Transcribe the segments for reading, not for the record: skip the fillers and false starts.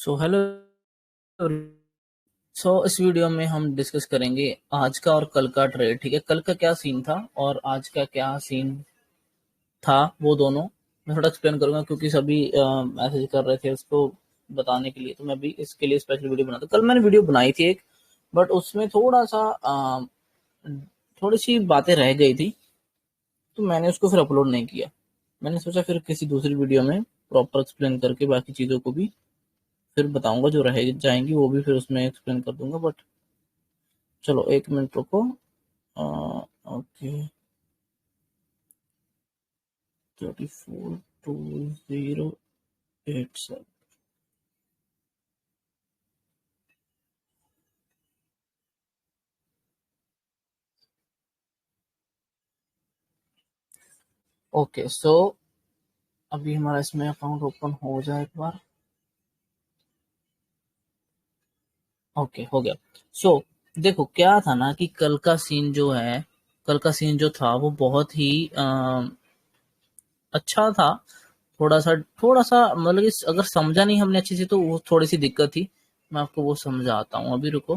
So hello. इस video में हम डिस्कस करेंगे आज का और कल का ट्रेड। ठीक है, कल का क्या सीन था और आज का क्या सीन था, वो दोनों मैं थोड़ा एक्सप्लेन करूंगा क्योंकि सभी मैसेज कर रहे थे उसको बताने के लिए। तो मैं भी इसके लिए स्पेशल वीडियो बनाता। कल मैंने वीडियो बनाई थी एक, बट उसमें थोड़ी सी बातें रह गई थी, तो मैंने उसको फिर अपलोड नहीं किया। मैंने सोचा फिर किसी दूसरी वीडियो में प्रॉपर एक्सप्लेन करके बाकी चीज़ों को भी फिर बताऊंगा, जो रह जाएंगी वो भी फिर उसमें एक्सप्लेन कर दूंगा। बट चलो एक मिनट रुको। ओके, 342087। ओके, सो अभी हमारा इसमें अकाउंट ओपन हो जाए एक बार। ओके, हो गया। देखो क्या था ना कि कल का सीन जो है, कल का सीन जो था वो बहुत ही अच्छा था। थोड़ा सा मतलब कि अगर समझा नहीं हमने अच्छे से तो वो थोड़ी सी दिक्कत थी। मैं आपको वो समझाता हूँ, अभी रुको।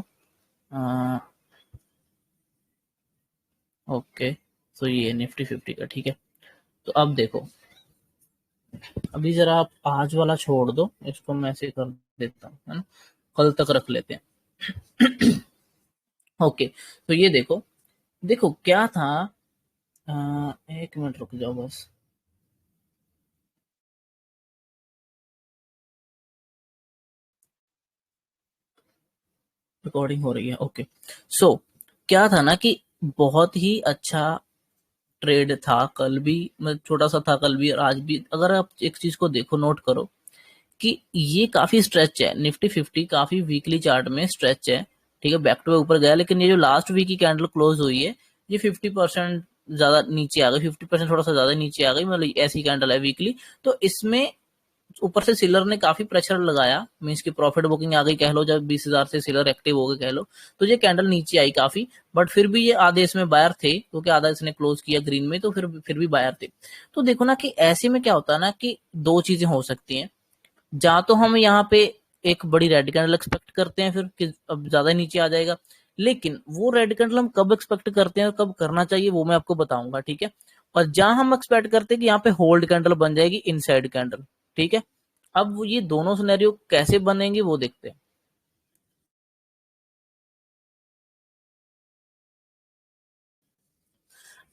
अ, ओके, तो ये निफ्टी 50 का ठीक है। तो अब देखो, अभी जरा आप आज वाला छोड़ दो, इसको मैं ऐसे कर देता हूँ, है ना, कल तक रख लेते हैं। ओके, तो ये देखो, देखो क्या था। एक मिनट रुक जाओ बस। रिकॉर्डिंग हो रही है, ओके। क्या था ना कि बहुत ही अच्छा ट्रेड था कल भी। मतलब छोटा सा था कल भी और आज भी। अगर आप एक चीज को देखो, नोट करो कि ये काफी स्ट्रेच है। निफ्टी 50 काफी वीकली चार्ट में स्ट्रेच है। ठीक है, बैक टू बैक ऊपर गया, लेकिन ये जो लास्ट वीक की कैंडल क्लोज हुई है, ये 50% ज्यादा नीचे आ गई। 50% थोड़ा सा ज्यादा नीचे आ गई, मतलब ऐसी कैंडल है वीकली। तो इसमें ऊपर से सेलर ने काफी प्रेशर लगाया, मीन्स की प्रॉफिट बुकिंग आ गई कह लो। जब 20,000 से सेलर एक्टिव हो गए कह लो, तो ये कैंडल नीचे आई काफी। बट फिर भी ये आधे इसमें बायर थे, क्योंकि आधा इसने क्लोज किया ग्रीन में, तो फिर भी बायर थे। तो देखो ना कि ऐसे में क्या होता है ना कि दो चीजें हो सकती हैं। जा तो हम यहाँ पे एक बड़ी रेड कैंडल एक्सपेक्ट करते हैं फिर कि अब ज्यादा नीचे आ जाएगा, लेकिन वो रेड कैंडल हम कब एक्सपेक्ट करते हैं और कब करना चाहिए वो मैं आपको बताऊंगा। ठीक है, और जहां हम एक्सपेक्ट करते हैं कि यहाँ पे होल्ड कैंडल बन जाएगी, इनसाइड कैंडल। ठीक है, अब ये दोनों सिनेरियो कैसे बनेंगे वो देखते हैं।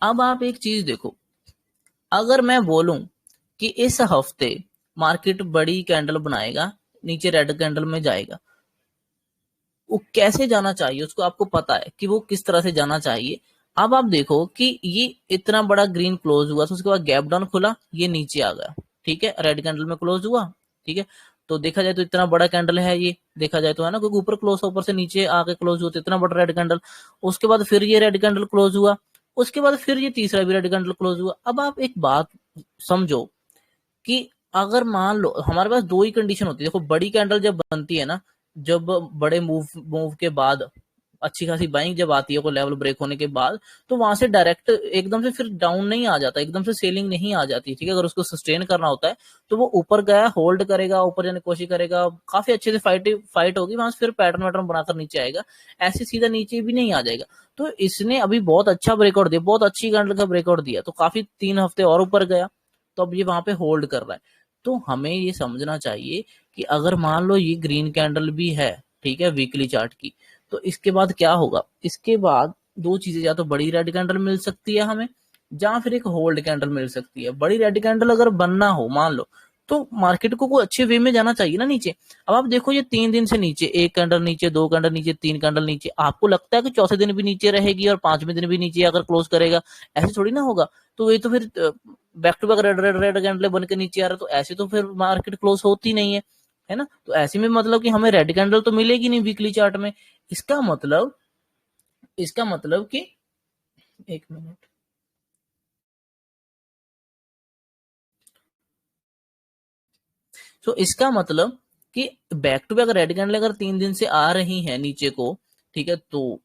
अब आप एक चीज देखो, अगर मैं बोलूं कि इस हफ्ते मार्केट बड़ी कैंडल बनाएगा, नीचे रेड कैंडल में जाएगा, वो कैसे जाना चाहिए उसको आपको पता है कि वो किस तरह से जाना चाहिए। अब आप देखो कि ये इतना बड़ा ग्रीन क्लोज हुआ, तो उसके बाद गैप डाउन खुला, ये नीचे आ गया। ठीक है, रेड कैंडल में क्लोज हुआ। ठीक है, तो देखा जाए तो इतना बड़ा कैंडल है ये, देखा जाए तो, है ना, क्योंकि ऊपर क्लोज ऊपर से नीचे आके क्लोज हुआ, तो इतना बड़ा रेड कैंडल। उसके बाद फिर ये रेड कैंडल क्लोज हुआ, उसके बाद फिर ये तीसरा भी रेड कैंडल क्लोज हुआ। अब आप एक बात समझो कि अगर मान लो हमारे पास दो ही कंडीशन होती है। देखो, बड़ी कैंडल जब बनती है ना, जब बड़े मूव मूव के बाद अच्छी खासी बाइंग जब आती है, कोई लेवल ब्रेक होने के बाद, तो वहां से डायरेक्ट एकदम से फिर डाउन नहीं आ जाता, एकदम से सेलिंग नहीं आ जाती। ठीक है, अगर उसको सस्टेन करना होता है तो वो ऊपर गया, होल्ड करेगा, ऊपर जाने की कोशिश करेगा, काफी अच्छे से फाइट होगी, वहां से फिर पैटर्न वैटर्न बनाकर नीचे आएगा। ऐसे सीधा नीचे भी नहीं आ जाएगा। तो इसने अभी बहुत अच्छा ब्रेकआउट दिया, बहुत अच्छी कैंडल का ब्रेकआउट दिया, तो काफी 3 हफ्ते और ऊपर गया, तो अब ये वहां पे होल्ड कर रहा है। तो हमें ये समझना चाहिए कि अगर मान लो ये ग्रीन कैंडल भी है, ठीक है, वीकली चार्ट की, तो इसके बाद क्या होगा? इसके बाद दो चीजें, या तो बड़ी रेड कैंडल मिल सकती है हमें, या फिर एक होल्ड कैंडल मिल सकती है। बड़ी रेड कैंडल अगर बनना हो मान लो, तो मार्केट को कोई अच्छे वे में जाना चाहिए ना नीचे। अब आप देखो, ये 3 दिन से नीचे, एक कैंडल नीचे, दो कैंडल नीचे, तीन कैंडल नीचे, आपको लगता है कि चौथे दिन भी नीचे रहेगी और पांचवें दिन भी नीचे अगर क्लोज करेगा? ऐसे थोड़ी ना होगा। तो ये तो फिर back to back red red red candle बन के नीचे आ रहा है, तो ऐसे तो फिर मार्केट क्लोज होती नहीं है ना। तो ऐसे में मतलब कि हमें रेड कैंडल तो मिलेगी नहीं वीकली चार्ट में। इसका मतलब इसका मतलब कि, एक मिनट। तो इसका मतलब कि back to back red candle अगर 3 दिन से आ रही है नीचे को, ठीक है, तो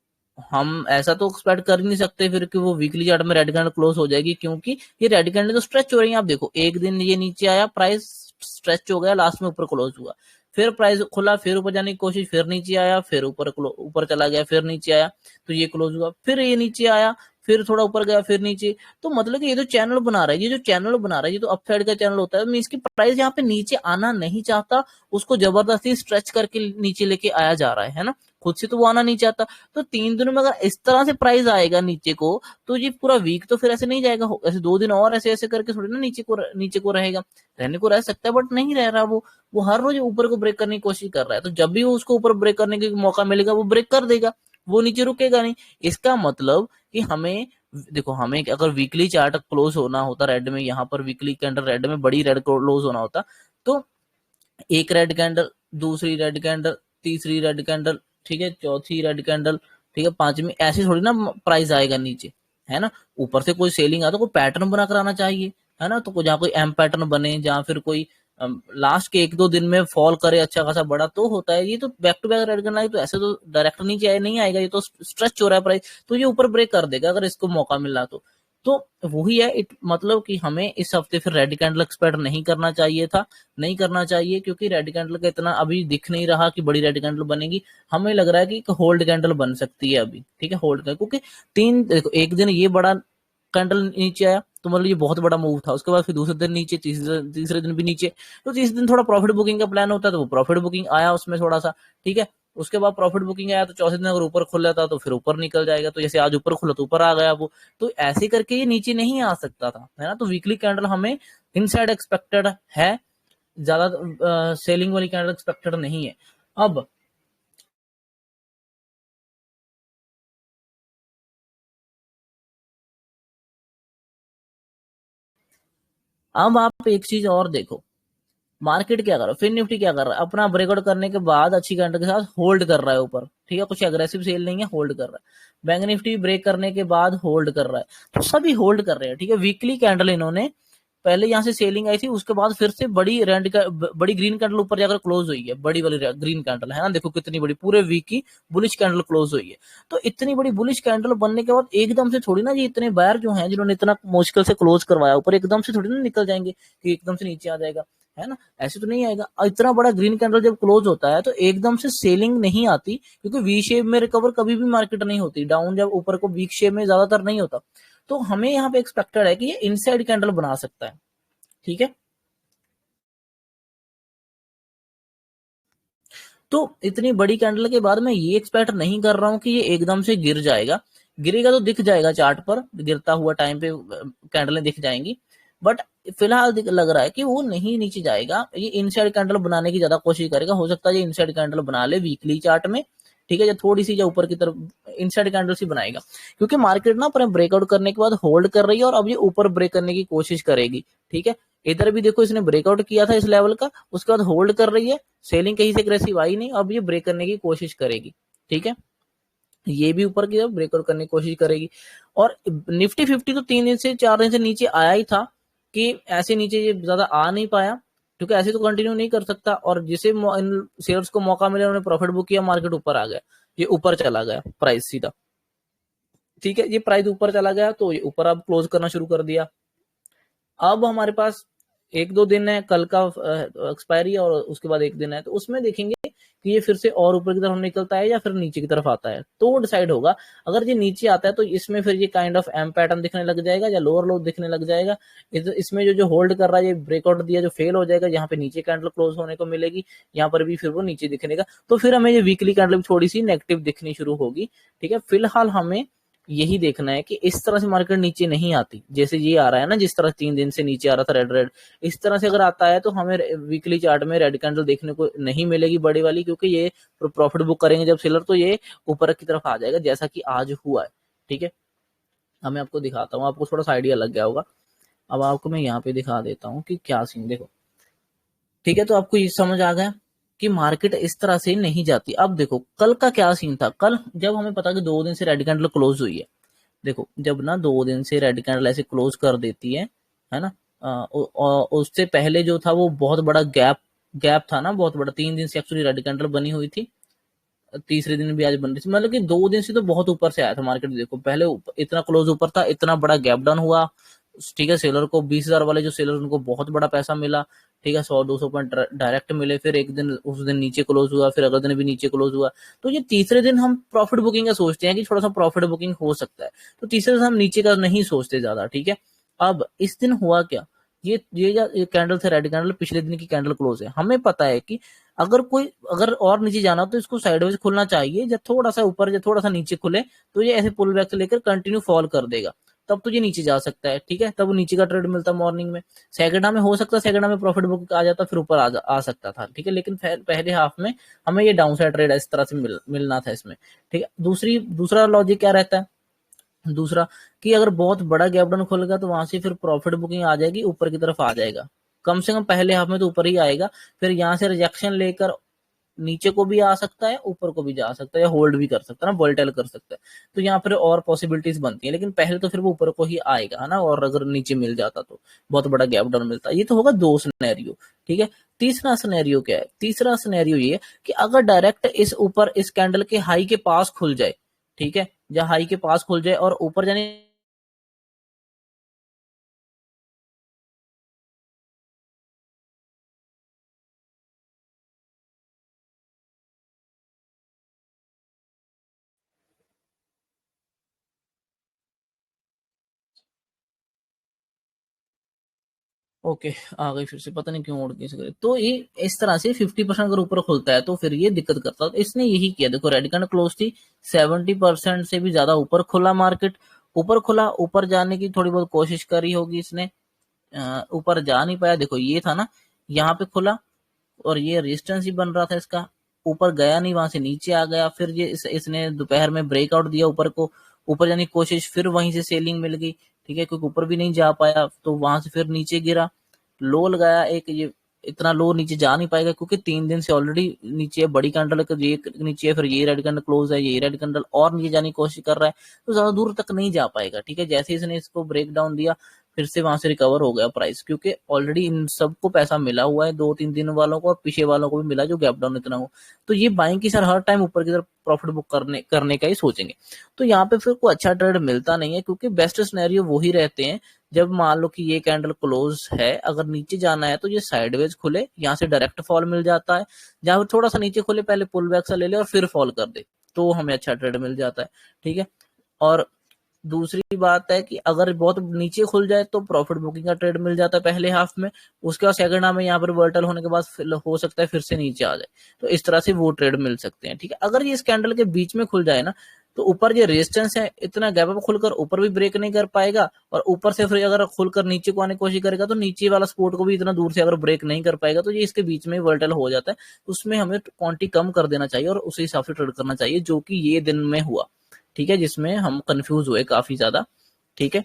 हम ऐसा तो एक्सपेक्ट कर ही नहीं सकते फिर कि वो वीकली चार्ट में रेड कैंडल क्लोज हो जाएगी, क्योंकि ये रेड कैंडल तो स्ट्रेच हो रही है। आप देखो, एक दिन ये नीचे आया, प्राइस स्ट्रेच हो गया, लास्ट में ऊपर क्लोज हुआ, फिर प्राइस खुला, फिर ऊपर जाने की कोशिश, फिर नीचे आया, फिर ऊपर चला गया, फिर नीचे आया, तो ये क्लोज हुआ, फिर ये नीचे आया, फिर थोड़ा ऊपर गया, फिर नीचे। तो मतलब कि ये जो चैनल बना रहा है, ये जो चैनल बना रहा है, ये तो अपसाइड का चैनल होता है, मींस की प्राइस यहाँ पे नीचे आना नहीं चाहता, उसको जबरदस्ती स्ट्रेच करके नीचे लेके आया जा रहा है ना, खुद से तो वो आना नहीं चाहता। तो 3 दिनों में अगर इस तरह से प्राइस आएगा नीचे को, तो ये पूरा वीक तो फिर ऐसे नहीं जाएगा, ऐसे 2 दिन और ऐसे ऐसे करके थोड़ी ना नीचे को रहेगा, रहने को रह सकता है बट नहीं रह रहा वो हर रोज ऊपर को ब्रेक करने की कोशिश कर रहा है। तो जब भी वो उसको ऊपर ब्रेक करने का मौका मिलेगा वो ब्रेक कर देगा, वो नीचे रुकेगा नहीं। इसका मतलब कि हमें, देखो हमें अगर वीकली चार्ट क्लोज होना होता रेड में, यहाँ पर वीकली कैंडल रेड में बड़ी रेड क्लोज होना होता, तो एक रेड कैंडल, दूसरी रेड कैंडल, तीसरी रेड कैंडल, ठीक है, चौथी रेड कैंडल, ठीक है, पांचवी, ऐसे थोड़ी ना प्राइस आएगा नीचे, है ना। ऊपर से कोई सेलिंग आता, कोई पैटर्न बना कर आना चाहिए, है ना। तो जहाँ कोई एम पैटर्न बने, जहाँ फिर कोई लास्ट के 1-2 दिन में फॉल करे अच्छा खासा बड़ा, तो होता है। ये तो back to back red candle आई, तो ऐसे तो डायरेक्ट नीचे नहीं आएगा, ये तो स्ट्रेच हो रहा है प्राइस, तो ये ऊपर ब्रेक कर देगा अगर इसको मौका मिला तो वही है मतलब कि हमें इस हफ्ते फिर रेड कैंडल एक्सपेक्ट नहीं करना चाहिए था, नहीं करना चाहिए, क्योंकि रेड कैंडल का इतना अभी दिख नहीं रहा कि बड़ी रेड कैंडल बनेगी। हमें लग रहा है कि होल्ड कैंडल बन सकती है अभी, ठीक है, होल्ड कैंडल, क्योंकि देखो एक दिन ये बड़ा कैंडल नीचे आया तो मतलब ये बहुत बड़ा मूव था, उसके बाद फिर दूसरे दिन नीचे, तीसरे दिन भी नीचे, तो तीसरे दिन थोड़ा प्रॉफिट बुकिंग का प्लान होता है, तो वो प्रॉफिट बुकिंग आया उसमें थोड़ा सा, ठीक है। उसके बाद प्रॉफिट बुकिंग आया तो चौथे दिन अगर ऊपर खुल जाता तो फिर ऊपर निकल जाएगा, तो जैसे आज ऊपर खुला तो ऊपर आ गया वो, तो ऐसे करके ये नीचे नहीं आ सकता था, है ना। तो वीकली कैंडल हमें इनसाइड एक्सपेक्टेड है, ज्यादा सेलिंग वाली कैंडल एक्सपेक्टेड नहीं है। अब आप एक चीज और देखो, मार्केट क्या कर रहा है, फिर निफ्टी क्या कर रहा है, अपना ब्रेकआउट करने के बाद अच्छी कैंडल के साथ होल्ड कर रहा है ऊपर, ठीक है, कुछ एग्रेसिव सेल नहीं है, होल्ड कर रहा है। बैंक निफ्टी ब्रेक करने के बाद होल्ड कर रहा है, तो सभी होल्ड कर रहे हैं, ठीक है। वीकली कैंडल इन्होंने पहले यहाँ से सेलिंग आई थी, उसके बाद फिर से बड़ी ग्रीन कैंडल ऊपर जाकर क्लोज हुई है, बड़ी वाली ग्रीन कैंडल, है ना, देखो कितनी बड़ी, पूरे वीक की बुलिश कैंडल क्लोज हुई है। तो इतनी बड़ी बुलिश कैंडल बनने के बाद एकदम से थोड़ी ना ये इतने बायर जो हैं जिन्होंने इतना मुश्किल से क्लोज करवाया ऊपर, एकदम से थोड़ी ना निकल जाएंगे कि एकदम से नीचे आ जाएगा, है ना, ऐसे तो नहीं आएगा। इतना बड़ा ग्रीन कैंडल जब क्लोज होता है तो एकदम से सेलिंग नहीं आती, क्योंकि वी शेप में रिकवर कभी भी मार्केट नहीं होती, डाउन जब ऊपर को वी शेप में ज्यादातर नहीं होता। तो हमें यहाँ पे एक्सपेक्टेड है कि ये इनसाइड कैंडल बना सकता है, ठीक है। तो इतनी बड़ी कैंडल के बाद मैं ये एक्सपेक्ट नहीं कर रहा हूं कि ये एकदम से गिर जाएगा, गिरेगा तो दिख जाएगा चार्ट पर, गिरता हुआ टाइम पे कैंडलें दिख जाएंगी, बट फिलहाल लग रहा है कि वो नहीं नीचे जाएगा, ये इनसाइड कैंडल बनाने की ज्यादा कोशिश करेगा, हो सकता है ये इनसाइड कैंडल बना ले वीकली चार्ट में, ठीक है, या थोड़ी सी या ऊपर की तरफ इनसाइड कैंडल सी बनाएगा, क्योंकि मार्केट ना पर ब्रेकआउट करने के बाद होल्ड कर रही है और अब ये ऊपर ब्रेक करने की कोशिश करेगी, ठीक है। इधर भी देखो इसने ब्रेकआउट किया था इस लेवल का, उसके बाद होल्ड कर रही है, सेलिंग कहीं से एग्रेसिव आई नहीं, अब ये ब्रेक करने की कोशिश करेगी, ठीक है। ये भी ऊपर की तरफ ब्रेकआउट करने की कोशिश करेगी। और निफ्टी 50 तो 3 दिन से 4 दिन से नीचे आया ही था, कि ऐसे नीचे ये ज्यादा आ नहीं पाया, क्योंकि ऐसे तो कंटिन्यू नहीं कर सकता, और जिसे इन शेयर्स को मौका मिला उन्होंने प्रॉफिट बुक किया, मार्केट ऊपर आ गया, ये ऊपर चला गया प्राइस सीधा, ठीक है, ये प्राइस ऊपर चला गया तो ये ऊपर अब क्लोज करना शुरू कर दिया। अब हमारे पास 1-2 दिन है, कल का एक्सपायरी और उसके बाद 1 दिन है, तो उसमें देखेंगे कि ये फिर से और ऊपर की तरफ निकलता है या फिर नीचे की तरफ आता है, तो वो डिसाइड होगा। अगर ये नीचे आता है तो इसमें फिर ये काइंड ऑफ एम पैटर्न दिखने लग जाएगा या लोअर लो दिखने लग जाएगा। इसमें जो जो होल्ड कर रहा है, ये ब्रेकआउट दिया जो फेल हो जाएगा, यहाँ पे नीचे कैंडल क्लोज होने को मिलेगी, यहाँ पर भी फिर वो नीचे दिखने का, तो फिर हमें ये वीकली कैंडल थोड़ी सी नेगेटिव दिखनी शुरू होगी, ठीक है। फिलहाल हमें यही देखना है कि इस तरह से मार्केट नीचे नहीं आती, जैसे ये आ रहा है ना, जिस तरह 3 दिन से नीचे आ रहा था रेड रेड, इस तरह से अगर आता है तो हमें वीकली चार्ट में रेड कैंडल देखने को नहीं मिलेगी बड़ी वाली, क्योंकि ये प्रॉफिट बुक करेंगे जब सेलर, तो ये ऊपर की तरफ आ जाएगा, जैसा कि आज हुआ है, ठीक है। अब मैं आपको दिखाता हूँ, आपको थोड़ा सा आइडिया लग गया होगा। अब आपको मैं यहाँ पे दिखा देता हूँ कि क्या सीन, देखो, ठीक है, तो आपको ये समझ आ गया कि मार्केट इस तरह से नहीं जाती। अब देखो कल का क्या सीन था, कल जब हमें पता कि 2 दिन से रेड कैंडल क्लोज हुई है, देखो जब ना 2 दिन से रेड कैंडल ऐसे क्लोज कर देती है ना, उससे पहले जो था वो बहुत बड़ा गैप गैप था ना, बहुत बड़ा, 3 दिन से एक्चुअली रेड कैंडल बनी हुई थी, तीसरे दिन भी आज बन रही थी, मतलब कि 2 दिन से तो बहुत ऊपर से आया था मार्केट, देखो पहले इतना क्लोज ऊपर था, इतना बड़ा गैप डाउन हुआ, ठीक है, सेलर को 20,000 वाले जो सेलर उनको बहुत बड़ा पैसा मिला, ठीक है, 100-200 पॉइंट डायरेक्ट मिले, फिर एक दिन उस दिन नीचे क्लोज हुआ, फिर अगले दिन भी नीचे क्लोज हुआ, तो ये तीसरे दिन हम प्रॉफिट बुकिंग का सोचते हैं कि थोड़ा सा प्रॉफिट बुकिंग हो सकता है, तो तीसरे दिन हम नीचे का नहीं सोचते ज्यादा, ठीक है। अब इस दिन हुआ क्या, ये कैंडल थे रेड कैंडल, पिछले दिन की कैंडल क्लोज है, हमें पता है कि अगर और नीचे जाना हो तो इसको साइडवेज खुलना चाहिए, जब थोड़ा सा ऊपर या थोड़ा सा नीचे खुले तो ये ऐसे पुल बैक से लेकर कंटिन्यू फॉल कर देगा, तब तो ये नीचे जा सकता है, ठीक है, तब नीचे का ट्रेड मिलता मॉर्निंग में। सेकंड हाफ में हो सकता है सेकंड हाफ में प्रॉफिट बुक आ जाता, फिर ऊपर आ सकता था, ठीक है, लेकिन पहले हाफ में हमें ये डाउन साइड ट्रेड इस तरह से मिलना था इसमें, ठीक है। दूसरा लॉजिक क्या रहता है, दूसरा कि अगर बहुत बड़ा गैप डाउन खुलेगा तो वहां से फिर प्रॉफिट बुकिंग आ जाएगी, ऊपर की तरफ आ जाएगा, कम से कम पहले हाफ में तो ऊपर ही आएगा, फिर यहाँ से रिजेक्शन लेकर नीचे को भी आ सकता है, ऊपर को भी जा सकता है, या होल्ड भी कर सकता है ना, वोलेटाइल कर सकता है, तो यहाँ पर और पॉसिबिलिटीज बनती है, लेकिन पहले तो फिर वो ऊपर को ही आएगा, है ना, और अगर नीचे मिल जाता तो बहुत बड़ा गैप डाउन मिलता, ये तो होगा दो सिनेरियो, ठीक है। तीसरा सिनेरियो क्या है, तीसरा सिनेरियो ये कि अगर डायरेक्ट इस ऊपर इस कैंडल के हाई के पास खुल जाए, ठीक है, जहां हाई के पास खुल जाए और ऊपर जाने ओके, आ गई फिर से, पता नहीं क्यों उड़ गई इसके, तो ये इस तरह से 50% अगर ऊपर खुलता है तो फिर ये दिक्कत करता है, तो इसने यही किया, देखो रेड कैंडल क्लोज थी, 70% से भी ज्यादा ऊपर खुला मार्केट, ऊपर खुला, ऊपर जाने की थोड़ी बहुत कोशिश करी होगी इसने, ऊपर जा नहीं पाया, देखो ये था ना, यहाँ पे खुला और ये रेजिस्टेंस ही बन रहा था इसका, ऊपर गया नहीं, वहां से नीचे आ गया, फिर ये इसने दोपहर में ब्रेकआउट दिया ऊपर को, ऊपर जाने की कोशिश, फिर वहीं से सेलिंग मिल गई, ठीक है, क्योंकि ऊपर भी नहीं जा पाया तो वहां से फिर नीचे गिरा, लो लगाया एक, ये इतना लो नीचे जा नहीं पाएगा क्योंकि 3 दिन से ऑलरेडी नीचे है, बड़ी कैंडल है, ये नीचे है, फिर ये रेड कैंडल क्लोज है, ये रेड कैंडल और नीचे जाने की कोशिश कर रहा है, तो ज्यादा दूर तक नहीं जा पाएगा, ठीक है। जैसे इसने इसको ब्रेक डाउन दिया, फिर से वहां से रिकवर हो गया प्राइस, क्योंकि ऑलरेडी इन सबको पैसा मिला हुआ है, 2-3 दिन वालों को और पीछे वालों को भी मिला जो गैप डाउन इतना हो, तो ये बाइंग की सर हर टाइम ऊपर की तरफ प्रॉफिट बुक करने का ही सोचेंगे, तो यहाँ पे फिर कोई अच्छा ट्रेड मिलता नहीं है, क्योंकि बेस्ट सिनेरियो वही रहते हैं जब मान लो कि ये कैंडल क्लोज है, अगर नीचे जाना है तो ये साइडवेज खुले, यहाँ से डायरेक्ट फॉल मिल जाता है, जहां थोड़ा सा नीचे खुले पहले पुल बैक सा ले ले और फिर फॉल कर दे, तो हमें अच्छा ट्रेड मिल जाता है, ठीक है। और दूसरी बात है कि अगर बहुत नीचे खुल जाए तो प्रॉफिट बुकिंग का ट्रेड मिल जाता है पहले हाफ में, उसके बाद सेकंड हाफ में यहाँ पर वर्टल होने के बाद हो सकता है फिर से नीचे आ जाए, तो इस तरह से वो ट्रेड मिल सकते हैं, ठीक है। अगर ये इस कैंडल के बीच में खुल जाए ना, तो ऊपर ये रेजिस्टेंस है, इतना गैप अप खुलकर ऊपर भी ब्रेक नहीं कर पाएगा, और ऊपर से फिर अगर खुलकर नीचे को आने की कोशिश करेगा तो नीचे वाला सपोर्ट को भी इतना दूर से अगर ब्रेक नहीं कर पाएगा, तो ये इसके बीच में वर्टल हो जाता है, उसमें हमें क्वांटिटी कम कर देना चाहिए और उसी हिसाब से ट्रेड करना चाहिए, जो कि ये दिन में हुआ, ठीक है, जिसमें हम कंफ्यूज हुए काफी ज्यादा, ठीक है।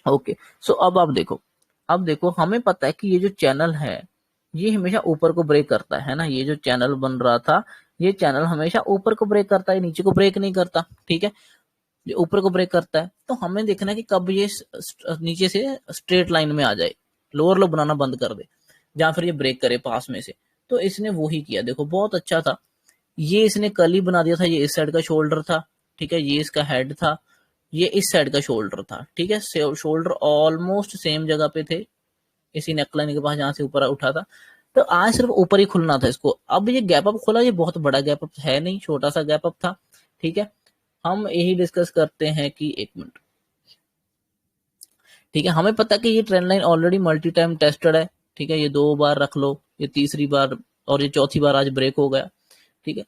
ओके, सो अब आप देखो, अब देखो हमें पता है कि ये जो चैनल है ये हमेशा ऊपर को ब्रेक करता है ना, ये जो चैनल बन रहा था ये चैनल हमेशा ऊपर को ब्रेक करता है, नीचे को ब्रेक नहीं करता, ठीक है, ये ऊपर को ब्रेक करता है, तो हमें देखना है कि कब ये नीचे से स्ट्रेट लाइन में आ जाए, लोअर लो बनाना बंद कर दे, जहां फिर ये ब्रेक करे पास में से, तो इसने वो ही किया, देखो बहुत अच्छा था, ये इसने कल ही बना दिया था, ये इस साइड का शोल्डर था, ठीक है, ये इसका हेड था, ये इस साइड का शोल्डर था, ठीक है, शोल्डर ऑलमोस्ट सेम जगह पे थे, इसी नेकलाइन के पास जहां से ऊपर उठा था, तो आज सिर्फ ऊपर ही खुलना था इसको, अब ये गैप अप खुला, ये बहुत बड़ा गैप अप है नहीं, छोटा सा गैप अप था, ठीक है। हम यही डिस्कस करते हैं कि एक मिनट, ठीक है, हमें पता है कि ये trend line already multi time tested है, ठीक है, ये 2 बार रख लो, ये तीसरी बार और ये चौथी बार आज ब्रेक हो गया, ठीक है।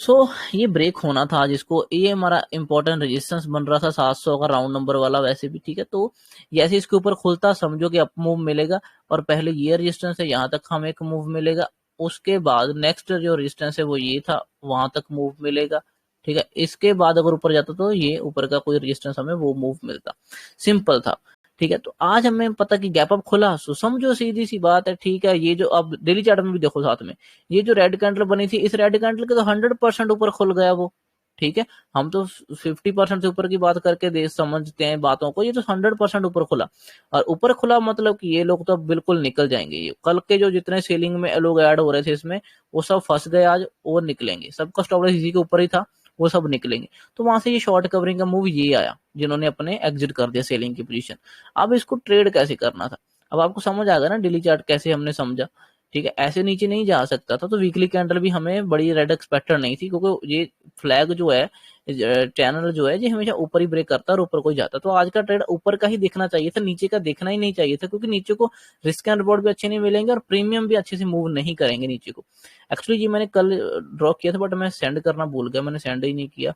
सो ये ब्रेक होना था आज इसको, ये हमारा इंपॉर्टेंट रेजिस्टेंस बन रहा था 700 का राउंड नंबर वाला वैसे भी, ठीक है, तो जैसे इसके ऊपर खुलता समझो कि अप मूव मिलेगा, और पहले ये रेजिस्टेंस है यहाँ तक हमें एक मूव मिलेगा, उसके बाद नेक्स्ट जो रेजिस्टेंस है वो ये था, वहां तक मूव मिलेगा, ठीक है, इसके बाद अगर ऊपर जाता तो ये ऊपर का कोई रेजिस्टेंस हमें वो मूव मिलता, सिंपल था, ठीक है। तो आज हमें पता कि गैप अप खुला, सो समझो सीधी सी बात है, ठीक है, ये जो अब डेली चार्ट में भी देखो साथ में, ये जो रेड कैंडल बनी थी, इस रेड कैंडल के तो 100% ऊपर खुल गया वो, ठीक है, हम तो 50% से ऊपर की बात करके दे समझते हैं बातों को, ये तो 100% ऊपर खुला, और ऊपर खुला मतलब कि ये लोग तो बिल्कुल निकल जाएंगे, ये कल के जो जितने सेलिंग में लोग ऐड हो रहे थे इसमें, वो सब फंस गए आज, वो निकलेंगे, सबका स्टॉप लॉस इसी के ऊपर ही था, वो सब निकलेंगे, तो वहां से ये शॉर्ट कवरिंग का मूव ये आया, जिन्होंने अपने एग्जिट कर दिया सेलिंग की पोजीशन। अब इसको ट्रेड कैसे करना था, अब आपको समझ आ गया ना डेली चार्ट कैसे हमने समझा। ठीक है, ऐसे नीचे नहीं जा सकता था। तो वीकली कैंडल भी हमें बड़ी रेड एक्सपेक्टेड नहीं थी, क्योंकि ये फ्लैग जो है, चैनल जो है, ये हमेशा ऊपर ही ब्रेक करता है और ऊपर को ही जाता। तो आज का ट्रेड ऊपर का ही दिखना चाहिए था, नीचे का देखना ही नहीं चाहिए था, क्योंकि नीचे को रिस्क एंड रिवॉर्ड भी अच्छे नहीं मिलेंगे और प्रीमियम भी अच्छे से मूव नहीं करेंगे नीचे को। एक्चुअली ये मैंने कल ड्रॉ किया था, बट मैं सेंड करना भूल गया, मैंने सेंड ही नहीं किया।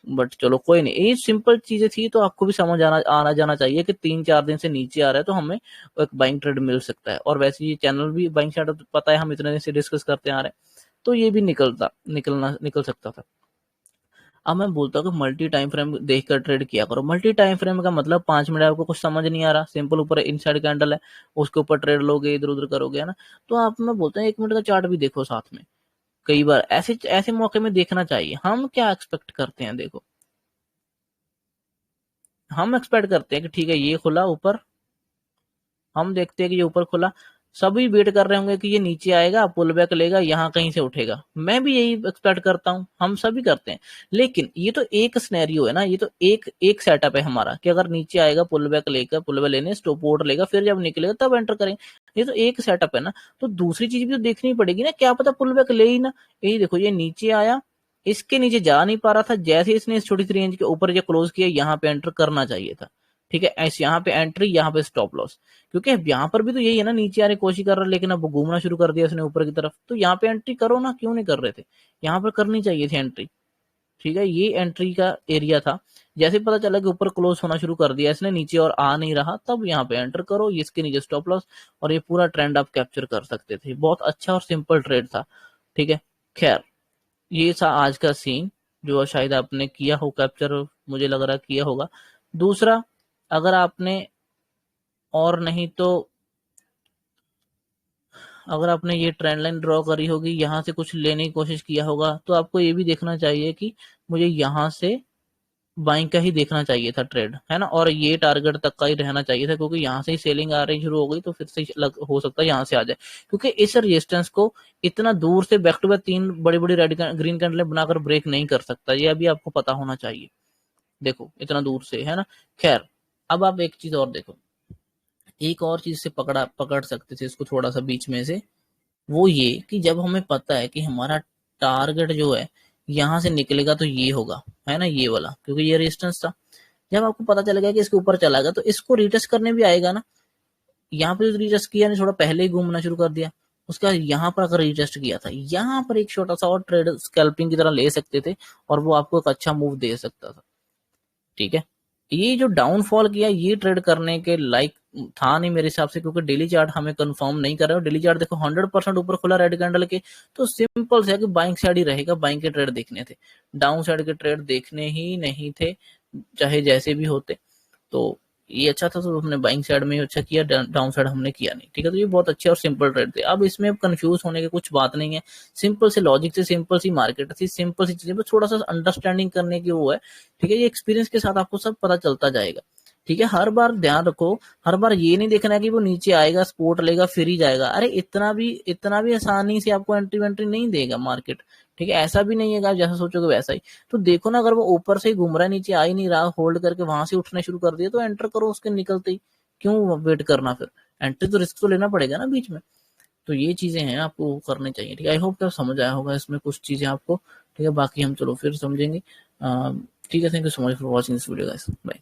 बट चलो कोई नहीं, ये सिंपल चीजें थी। तो आपको भी समझ आना आना जाना चाहिए कि 3-4 दिन से नीचे आ रहा है तो हमें एक बाइंग ट्रेड मिल सकता है। और वैसे ये चैनल भी बाइंग ट्रेड पता है, हम इतने दिन से डिस्कस करते आ रहे हैं, तो ये भी निकल सकता था। अब मैं बोलता हूँ कि मल्टी टाइम फ्रेम देखकर ट्रेड किया करो। मल्टी टाइम फ्रेम का मतलब 5 मिनट आपको कुछ समझ नहीं आ रहा, सिंपल ऊपर इनसाइड कैंडल है, उसके ऊपर ट्रेड लोगे, इधर उधर करोगे, है ना। तो आप, मैं बोलता हूँ 1 मिनट का चार्ट भी देखो साथ में। कई बार ऐसे ऐसे मौके में देखना चाहिए। हम क्या एक्सपेक्ट करते हैं, देखो, हम एक्सपेक्ट करते हैं कि ठीक है ये खुला ऊपर, हम देखते हैं कि ये ऊपर खुला, सभी वेट कर रहे होंगे कि ये नीचे आएगा, पुल बैक लेगा, यहाँ कहीं से उठेगा। मैं भी यही एक्सपेक्ट करता हूँ, हम सभी करते हैं। लेकिन ये तो एक सिनेरियो है ना, ये तो एक एक सेटअप है हमारा कि अगर नीचे आएगा पुल बैक लेकर, पुल बैक लेने स्टॉप ऑर्डर लेगा, फिर जब निकलेगा तब एंटर करेंगे। ये तो एक सेटअप है ना। तो दूसरी चीज भी तो देखनी पड़ेगी ना, क्या पता पुल बैक ले ही ना। यही देखो, ये नीचे आया, इसके नीचे जा नहीं पा रहा था, जैसे इसने इस छोटी सी रेंज के ऊपर जो क्लोज किया, यहाँ पे एंटर करना चाहिए था। ठीक है, ऐसे यहाँ पे एंट्री, यहाँ पे स्टॉप लॉस। क्योंकि यहाँ पर भी तो यही है ना, नीचे आने की कोशिश कर रहा है, लेकिन अब वो घूमना शुरू कर दिया इसने ऊपर की तरफ, तो यहाँ पे एंट्री करो ना, क्यों नहीं कर रहे थे, यहाँ पर करनी चाहिए थी एंट्री। ठीक है, ये एंट्री का एरिया था। जैसे पता चला कि ऊपर क्लोज होना शुरू कर दिया इसने, नीचे और आ नहीं रहा, तब यहाँ पे एंटर करो, इसके नीचे स्टॉप लॉस, और ये पूरा ट्रेंड आप कैप्चर कर सकते थे। बहुत अच्छा और सिंपल ट्रेड था। ठीक है, खैर, ये था आज का सीन, जो शायद आपने किया हो कैप्चर, मुझे लग रहा किया होगा। दूसरा, अगर आपने, और नहीं तो अगर आपने ये ट्रेंड लाइन ड्रॉ करी होगी, यहाँ से कुछ लेने की कोशिश किया होगा, तो आपको ये भी देखना चाहिए कि मुझे यहाँ से बाइंग का ही देखना चाहिए था ट्रेड, है ना, और ये टारगेट तक का ही रहना चाहिए था, क्योंकि यहाँ से ही सेलिंग आ रही शुरू हो गई, तो फिर से हो सकता है यहाँ से आ जाए, क्योंकि इस रेजिस्टेंस को इतना दूर से बैक टू बैक 3 बड़ी बड़ी रेड ग्रीन कैंडल बनाकर ब्रेक नहीं कर सकता, ये अभी आपको पता होना चाहिए। देखो इतना दूर से, है ना। खैर, अब आप एक चीज और देखो, एक और चीज से पकड़ सकते थे इसको थोड़ा सा बीच में से। वो ये कि जब हमें पता है कि हमारा टारगेट जो है यहाँ से निकलेगा तो ये होगा, है ना, ये वाला, क्योंकि ये रेजिस्टेंस था। जब आपको पता चलेगा कि इसके ऊपर चला गया, तो इसको रिटेस्ट करने भी आएगा ना। यहाँ पे रिटेस्ट किया नहीं, थोड़ा पहले ही घूमना शुरू कर दिया, उसका यहाँ पर अगर रिटेस्ट किया था, यहाँ पर एक छोटा सा और ट्रेड स्कैल्पिंग की तरह ले सकते थे, और वो आपको एक अच्छा मूव दे सकता था। ठीक है, ये जो डाउनफॉल किया, ये ट्रेड करने के लाइक था नहीं मेरे हिसाब से, क्योंकि डेली चार्ट हमें कंफर्म नहीं कर रहा है। डेली चार्ट देखो 100% ऊपर खुला रेड कैंडल के, तो सिंपल से है कि बाइंग साइड ही रहेगा, बाइंग के ट्रेड देखने थे, डाउन साइड के ट्रेड देखने ही नहीं थे, चाहे जैसे भी होते। तो ये अच्छा था, तो हमने बाइंग साइड में अच्छा किया, डाउन साइड हमने किया नहीं। ठीक है, तो ये बहुत अच्छे और सिंपल ट्रेड थे। अब इसमें कंफ्यूज होने की कुछ बात नहीं है, सिंपल से लॉजिक से, सिंपल सी मार्केट थी, सिंपल सी चीजें, बस थोड़ा सा अंडरस्टैंडिंग करने की वो है। ठीक है, ये एक्सपीरियंस के साथ आपको सब पता चलता जाएगा। ठीक है, हर बार ध्यान रखो, हर बार ये नहीं देखना है कि वो नीचे आएगा, सपोर्ट लेगा, फिर ही जाएगा। अरे इतना भी आसानी से आपको एंट्री वेंट्री नहीं देगा मार्केट। ठीक है, ऐसा भी नहीं है कि आप जैसा सोचोगे वैसा ही। तो देखो ना, अगर वो ऊपर से ही घूम रहा है, नीचे आ ही नहीं रहा, होल्ड करके वहां से उठने शुरू कर दिया, तो एंटर करो उसके निकलते ही, क्यों वेट करना फिर। एंट्री तो रिस्क तो लेना पड़ेगा ना बीच में। तो ये चीजें हैं, आपको करनी चाहिए। ठीक है, आई होप कि समझ आया होगा इसमें कुछ चीजें आपको। ठीक है, बाकी हम चलो फिर समझेंगे। ठीक है, thank you so much for watching this video guys, bye.